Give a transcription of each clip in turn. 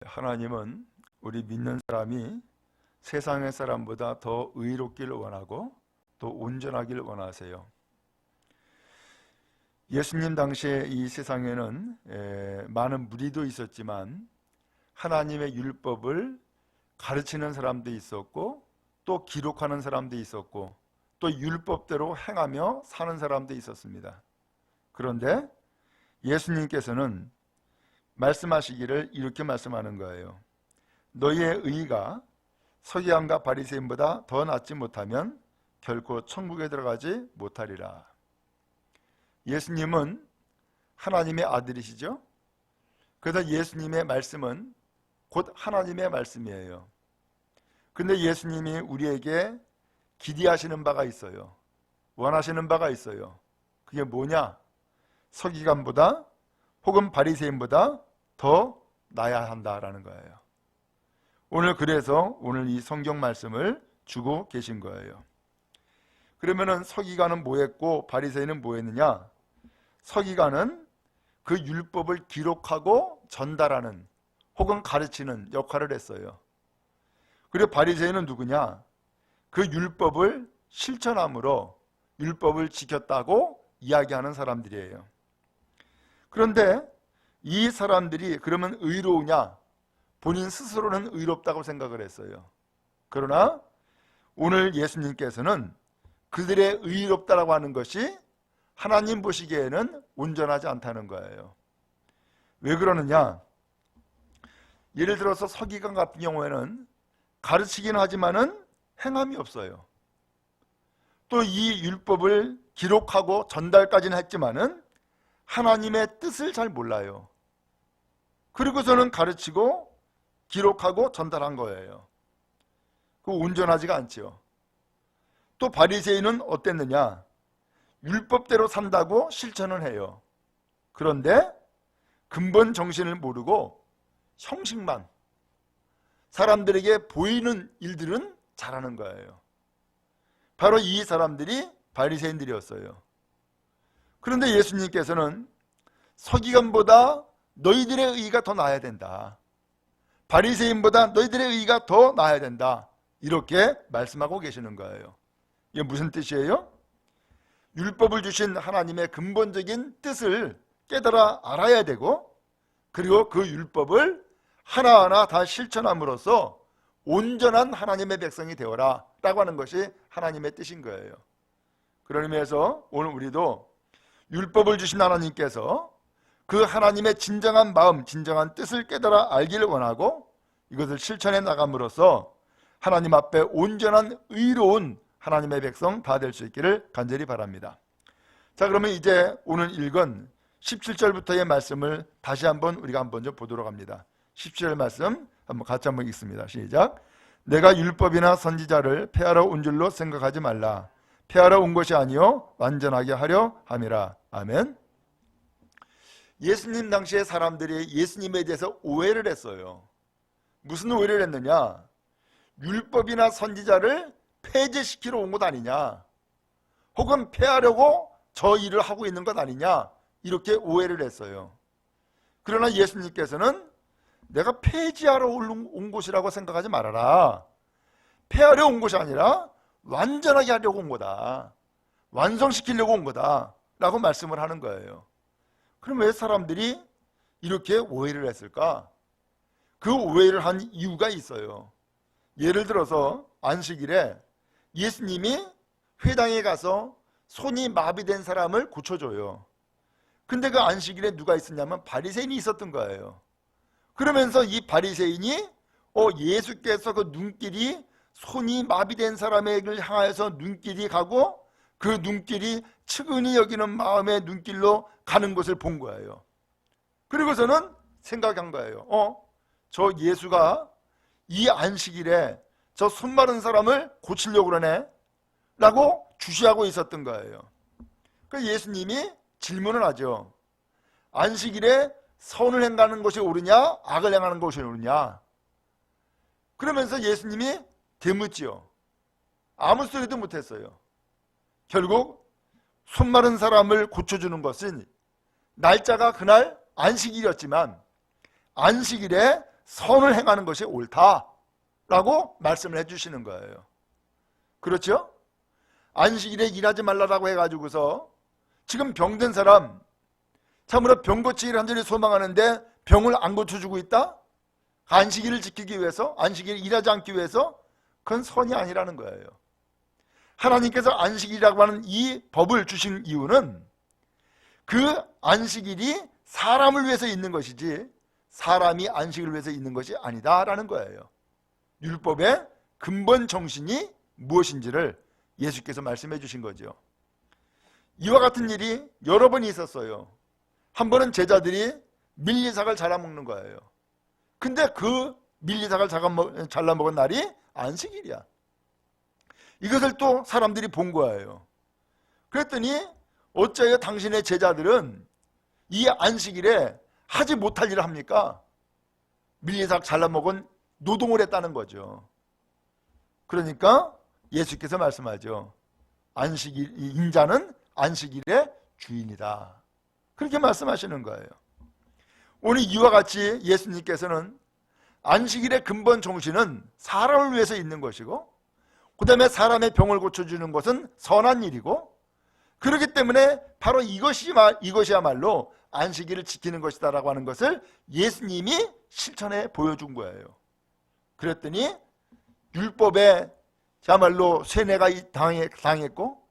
하나님은 우리 믿는 사람이 세상의 사람보다 더 의롭기를 원하고 또 온전하기를 원하세요. 예수님 당시에 이 세상에는 많은 무리도 있었지만 하나님의 율법을 가르치는 사람도 있었고 또 기록하는 사람도 있었고 또 율법대로 행하며 사는 사람도 있었습니다. 그런데 예수님께서는 말씀하시기를 이렇게 말씀하는 거예요. 너희의 의가 서기관과 바리새인보다 더 낫지 못하면 결코 천국에 들어가지 못하리라. 예수님은 하나님의 아들이시죠. 그래서 예수님의 말씀은 곧 하나님의 말씀이에요. 근데 예수님이 우리에게 기대하시는 바가 있어요. 원하시는 바가 있어요. 그게 뭐냐? 서기관보다 혹은 바리새인보다 더 나아야 한다라는 거예요. 그래서 오늘 이 성경 말씀을 주고 계신 거예요. 그러면은 서기관은 뭐 했고 바리새인은 뭐 했느냐? 서기관은 그 율법을 기록하고 전달하는 혹은 가르치는 역할을 했어요. 그리고 바리새인은 누구냐? 그 율법을 실천함으로 율법을 지켰다고 이야기하는 사람들이에요. 그런데 이 사람들이 그러면 의로우냐? 본인 스스로는 의롭다고 생각을 했어요. 그러나 오늘 예수님께서는 그들의 의롭다라고 하는 것이 하나님 보시기에는 온전하지 않다는 거예요. 왜 그러느냐? 예를 들어서 서기관 같은 경우에는 가르치긴 하지만은 행함이 없어요. 또 이 율법을 기록하고 전달까지는 했지만은 하나님의 뜻을 잘 몰라요. 그리고서는 가르치고 기록하고 전달한 거예요. 그 온전하지가 않죠. 또 바리새인은 어땠느냐? 율법대로 산다고 실천을 해요. 그런데 근본 정신을 모르고 형식만, 사람들에게 보이는 일들은 잘하는 거예요. 바로 이 사람들이 바리새인들이었어요. 그런데 예수님께서는 서기관보다 너희들의 의가 더 나아야 된다. 바리새인보다 너희들의 의가 더 나아야 된다. 이렇게 말씀하고 계시는 거예요. 이게 무슨 뜻이에요? 율법을 주신 하나님의 근본적인 뜻을 깨달아 알아야 되고, 그리고 그 율법을 하나하나 다 실천함으로써 온전한 하나님의 백성이 되어라 라고 하는 것이 하나님의 뜻인 거예요. 그런 의미에서 오늘 우리도 율법을 주신 하나님께서 그 하나님의 진정한 마음, 진정한 뜻을 깨달아 알기를 원하고 이것을 실천해 나감으로써 하나님 앞에 온전한 의로운 하나님의 백성 다 될 수 있기를 간절히 바랍니다. 자, 그러면 이제 오늘 읽은 17절부터의 말씀을 다시 한번 우리가 한번 좀 보도록 합니다. 17절 말씀 같이 한번 읽습니다. 시작. 내가 율법이나 선지자를 폐하러 온 줄로 생각하지 말라. 폐하러 온 것이 아니요 완전하게 하려 함이라. 아멘. 예수님 당시에 사람들이 예수님에 대해서 오해를 했어요. 무슨 오해를 했느냐? 율법이나 선지자를 폐지시키러 온 것 아니냐, 혹은 폐하려고 저 일을 하고 있는 것 아니냐, 이렇게 오해를 했어요. 그러나 예수님께서는 내가 폐지하러 온 곳이라고 생각하지 말아라. 폐하려 온 것이 아니라 완전하게 하려고 온 거다, 완성시키려고 온 거다 라고 말씀을 하는 거예요. 그럼 왜 사람들이 이렇게 오해를 했을까? 그 오해를 한 이유가 있어요. 예를 들어서 안식일에 예수님이 회당에 가서 손이 마비된 사람을 고쳐줘요. 근데 그 안식일에 누가 있었냐면 바리새인이 있었던 거예요. 그러면서 이 바리새인이 예수께서 그 눈길이 손이 마비된 사람을 향하여서 눈길이 가고 그 눈길이 측은히 여기는 마음의 눈길로 가는 것을 본 거예요. 그리고서는 생각한 거예요. 저 예수가 이 안식일에 저 손 마른 사람을 고치려고 그러네 라고 주시하고 있었던 거예요. 그래서 예수님이 질문을 하죠. 안식일에 선을 행하는 것이 옳으냐 악을 행하는 것이 옳으냐. 그러면서 예수님이 되묻지요. 아무 소리도 못했어요. 결국 손 마른 사람을 고쳐주는 것은 날짜가 그날 안식일이었지만 안식일에 선을 행하는 것이 옳다라고 말씀을 해주시는 거예요. 그렇죠? 안식일에 일하지 말라라고 해가지고서 지금 병든 사람 참으로 병 고치기를 간절히 소망하는데 병을 안 고쳐주고 있다? 안식일을 지키기 위해서, 안식일을 일하지 않기 위해서? 그건 선이 아니라는 거예요. 하나님께서 안식일이라고 하는 이 법을 주신 이유는 그 안식일이 사람을 위해서 있는 것이지 사람이 안식을 위해서 있는 것이 아니다라는 거예요. 율법의 근본 정신이 무엇인지를 예수께서 말씀해 주신 거죠. 이와 같은 일이 여러 번 있었어요. 한 번은 제자들이 밀리삭을 잘라먹는 거예요. 근데 그 밀리삭을 잘라먹은 날이 안식일이야. 이것을 또 사람들이 본 거예요. 그랬더니 어째요 당신의 제자들은 이 안식일에 하지 못할 일을 합니까? 밀리삭 잘라먹은 노동을 했다는 거죠. 그러니까 예수께서 말씀하죠. 안식일, 인자는 안식일의 주인이다. 그렇게 말씀하시는 거예요. 오늘 이와 같이 예수님께서는 안식일의 근본 정신은 사람을 위해서 있는 것이고 그 다음에 사람의 병을 고쳐주는 것은 선한 일이고 그렇기 때문에 바로 이것이야말로 안식일을 지키는 것이다 라고 하는 것을 예수님이 실천해 보여준 거예요. 그랬더니 율법에 야말로 세뇌가 당했고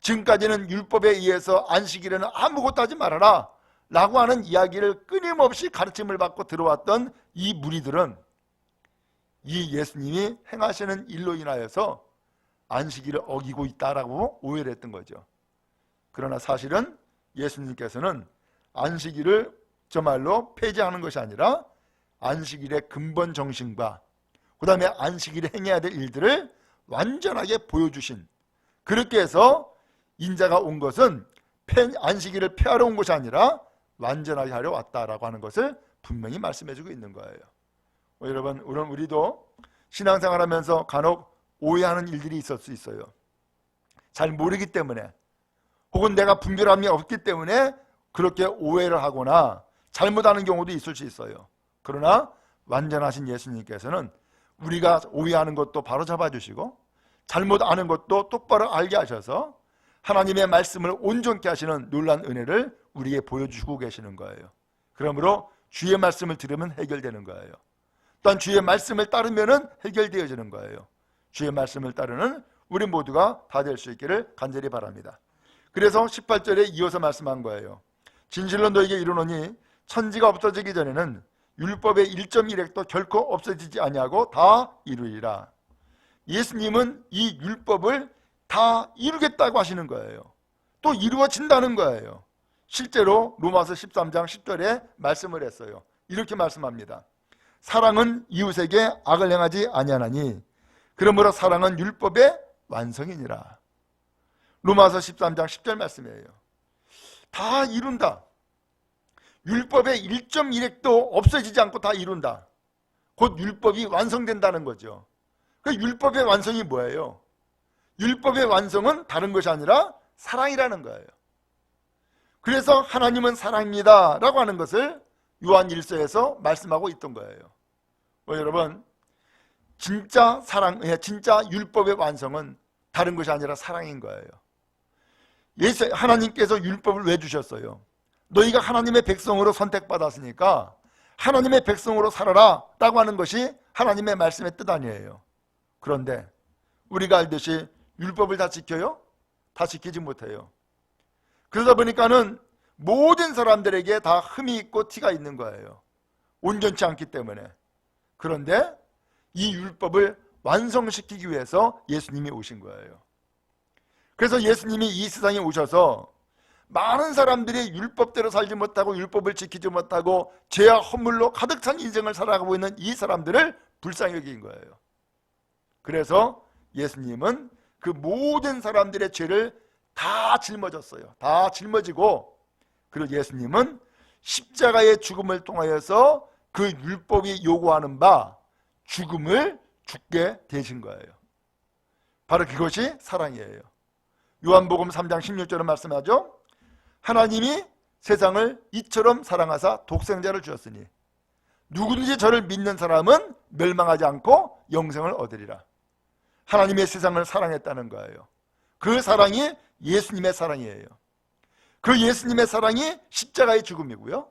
지금까지는 율법에 의해서 안식일에는 아무것도 하지 말아라 라고 하는 이야기를 끊임없이 가르침을 받고 들어왔던 이 무리들은 이 예수님이 행하시는 일로 인하여서 안식일을 어기고 있다라고 오해를 했던 거죠. 그러나 사실은 예수님께서는 안식일을 정말로 폐지하는 것이 아니라 안식일의 근본 정신과 그 다음에 안식일에 행해야 될 일들을 완전하게 보여주신, 그렇게 해서 인자가 온 것은 안식일을 폐하러 온 것이 아니라 완전하게 하려 왔다라고 하는 것을 분명히 말씀해주고 있는 거예요. 여러분, 우리도 신앙생활 하면서 간혹 오해하는 일들이 있을 수 있어요. 잘 모르기 때문에 혹은 내가 분별함이 없기 때문에 그렇게 오해를 하거나 잘못하는 경우도 있을 수 있어요. 그러나 완전하신 예수님께서는 우리가 오해하는 것도 바로 잡아주시고 잘못 아는 것도 똑바로 알게 하셔서 하나님의 말씀을 온전케 하시는 놀라운 은혜를 우리에게 보여주시고 계시는 거예요. 그러므로 주의 말씀을 들으면 해결되는 거예요. 또한 주의 말씀을 따르면 해결되어지는 거예요. 주의 말씀을 따르는 우리 모두가 다 될 수 있기를 간절히 바랍니다. 그래서 18절에 이어서 말씀한 거예요. 진실로 너에게 이르노니 천지가 없어지기 전에는 율법의 1.1획도 결코 없어지지 아니하고 다 이루리라. 예수님은 이 율법을 다 이루겠다고 하시는 거예요. 또 이루어진다는 거예요. 실제로 로마서 13장 10절에 말씀을 했어요. 이렇게 말씀합니다. 사랑은 이웃에게 악을 행하지 아니하나니 그러므로 사랑은 율법의 완성이니라. 로마서 13장 10절 말씀이에요. 다 이룬다. 율법의 1.1획도 없어지지 않고 다 이룬다. 곧 율법이 완성된다는 거죠. 그 율법의 완성이 뭐예요? 율법의 완성은 다른 것이 아니라 사랑이라는 거예요. 그래서 하나님은 사랑입니다 라고 하는 것을 요한 1서에서 말씀하고 있던 거예요. 여러분, 진짜 사랑, 진짜 율법의 완성은 다른 것이 아니라 사랑인 거예요. 하나님께서 율법을 왜 주셨어요? 너희가 하나님의 백성으로 선택받았으니까 하나님의 백성으로 살아라 라고 하는 것이 하나님의 말씀의 뜻 아니에요. 그런데 우리가 알듯이 율법을 다 지켜요? 다 지키지 못해요. 그러다 보니까는 모든 사람들에게 다 흠이 있고 티가 있는 거예요. 온전치 않기 때문에. 그런데 이 율법을 완성시키기 위해서 예수님이 오신 거예요. 그래서 예수님이 이 세상에 오셔서 많은 사람들이 율법대로 살지 못하고 율법을 지키지 못하고 죄와 허물로 가득 찬 인생을 살아가고 있는 이 사람들을 불쌍히 여긴 거예요. 그래서 예수님은 그 모든 사람들의 죄를 다 짊어졌어요. 다 짊어지고, 그리고 예수님은 십자가의 죽음을 통하여서 그 율법이 요구하는 바 죽음을 죽게 되신 거예요. 바로 그것이 사랑이에요. 요한복음 3장 16절은 말씀하죠. 하나님이 세상을 이처럼 사랑하사 독생자를 주었으니 누구든지 저를 믿는 사람은 멸망하지 않고 영생을 얻으리라. 하나님의 세상을 사랑했다는 거예요. 그 사랑이 예수님의 사랑이에요. 그 예수님의 사랑이 십자가의 죽음이고요.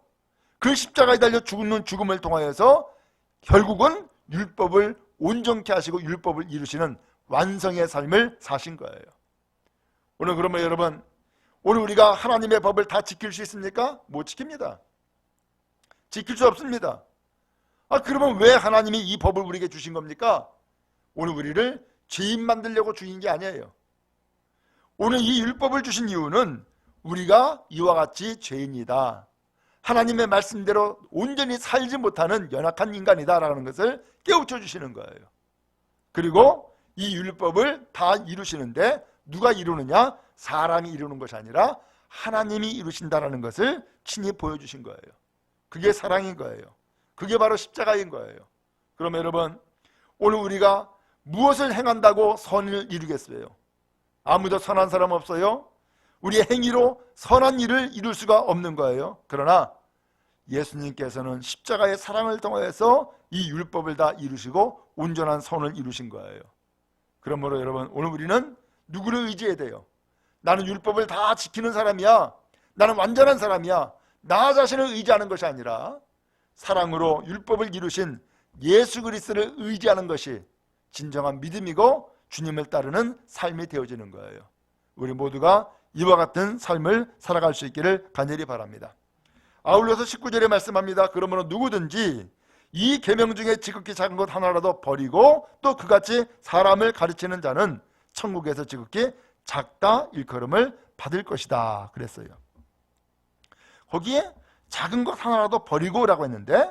그 십자가에 달려 죽는 죽음을 통하여서 결국은 율법을 온전케 하시고 율법을 이루시는 완성의 삶을 사신 거예요. 오늘 그러면 여러분, 오늘 우리가 하나님의 법을 다 지킬 수 있습니까? 못 지킵니다. 지킬 수 없습니다. 그러면 왜 하나님이 이 법을 우리에게 주신 겁니까? 오늘 우리를 죄인 만들려고 주신 게 아니에요. 오늘 이 율법을 주신 이유는 우리가 이와 같이 죄인이다, 하나님의 말씀대로 온전히 살지 못하는 연약한 인간이다라는 것을 깨우쳐 주시는 거예요. 그리고 이 율법을 다 이루시는데 누가 이루느냐? 사람이 이루는 것이 아니라 하나님이 이루신다라는 것을 친히 보여주신 거예요. 그게 사랑인 거예요. 그게 바로 십자가인 거예요. 그러면 여러분, 오늘 우리가 무엇을 행한다고 선을 이루겠어요? 아무도 선한 사람 없어요. 우리의 행위로 선한 일을 이룰 수가 없는 거예요. 그러나 예수님께서는 십자가의 사랑을 통해서 이 율법을 다 이루시고 온전한 선을 이루신 거예요. 그러므로 여러분, 오늘 우리는 누구를 의지해야 돼요? 나는 율법을 다 지키는 사람이야, 나는 완전한 사람이야, 나 자신을 의지하는 것이 아니라 사랑으로 율법을 이루신 예수 그리스도를 의지하는 것이 진정한 믿음이고 주님을 따르는 삶이 되어지는 거예요. 우리 모두가 이와 같은 삶을 살아갈 수 있기를 간절히 바랍니다. 아울러서 19절에 말씀합니다. 그러므로 누구든지 이 계명 중에 지극히 작은 것 하나라도 버리고 또 그같이 사람을 가르치는 자는 천국에서 지극히 작다 일컬음을 받을 것이다 그랬어요. 거기에 작은 것 하나라도 버리고라고 했는데,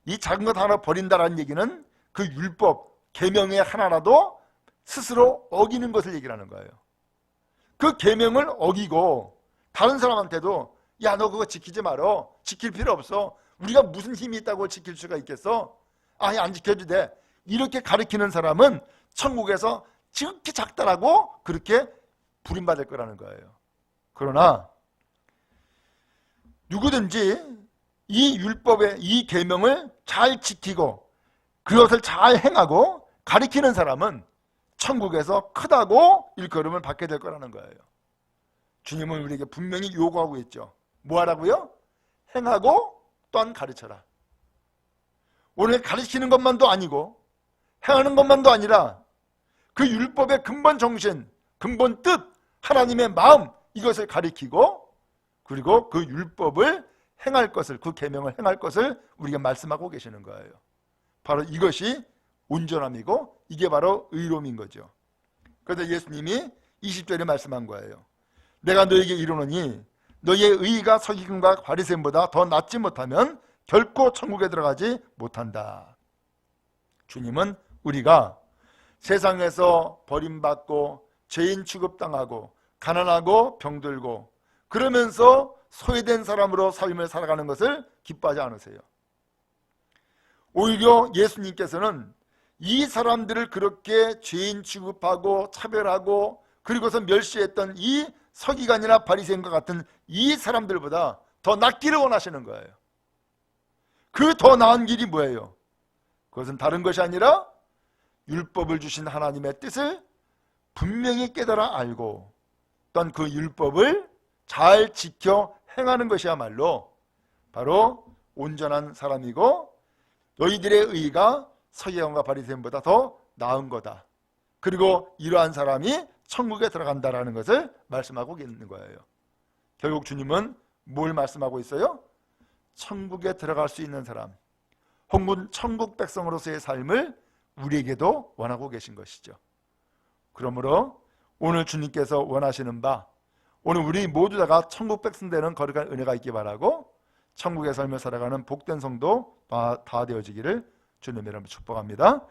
이 작은 것 하나 버린다라는 얘기는 그 율법 계명의 하나라도 스스로 어기는 것을 얘기하는 거예요. 그 계명을 어기고 다른 사람한테도 야, 너 그거 지키지 말어, 지킬 필요 없어, 우리가 무슨 힘이 있다고 지킬 수가 있겠어, 아니 안 지켜도 돼, 이렇게 가르치는 사람은 천국에서 지극히 작다라고 그렇게 부림받을 거라는 거예요. 그러나 누구든지 이 율법의 이 계명을 잘 지키고 그것을 잘 행하고 가르치는 사람은 천국에서 크다고 일컬음을 받게 될 거라는 거예요. 주님은 우리에게 분명히 요구하고 있죠. 뭐 하라고요? 행하고 또한 가르쳐라. 오늘 가르치는 것만도 아니고 행하는 것만도 아니라 그 율법의 근본 정신, 근본 뜻, 하나님의 마음, 이것을 가르치고 그리고 그 율법을 행할 것을, 그 계명을 행할 것을 우리가 말씀하고 계시는 거예요. 바로 이것이 온전함이고 이게 바로 의로움인 거죠. 그래서 예수님이 20절에 말씀한 거예요. 내가 너에게 이르노니 너희의 의의가 서기관과 바리새인보다 더 낫지 못하면 결코 천국에 들어가지 못한다. 주님은 우리가 세상에서 버림받고 죄인 취급당하고 가난하고 병들고 그러면서 소외된 사람으로 삶을 살아가는 것을 기뻐하지 않으세요. 오히려 예수님께서는 이 사람들을 그렇게 죄인 취급하고 차별하고 그리고서 멸시했던 이 서기관이나 바리새인과 같은 이 사람들보다 더 낫기를 원하시는 거예요. 그 더 나은 길이 뭐예요? 그것은 다른 것이 아니라 율법을 주신 하나님의 뜻을 분명히 깨달아 알고 또한 그 율법을 잘 지켜 행하는 것이야말로 바로 온전한 사람이고 너희들의 의의가 서기관과 바리새인보다 더 나은 거다. 그리고 이러한 사람이 천국에 들어간다라는 것을 말씀하고 있는 거예요. 결국 주님은 뭘 말씀하고 있어요? 천국에 들어갈 수 있는 사람, 혹은 천국 백성으로서의 삶을 우리에게도 원하고 계신 것이죠. 그러므로 오늘 주님께서 원하시는 바, 오늘 우리 모두 다가 천국 백성 되는 거룩한 은혜가 있기 바라고 천국의 삶을 살아가는 복된 성도 다 되어지기를 주님의 이름으로 축복합니다.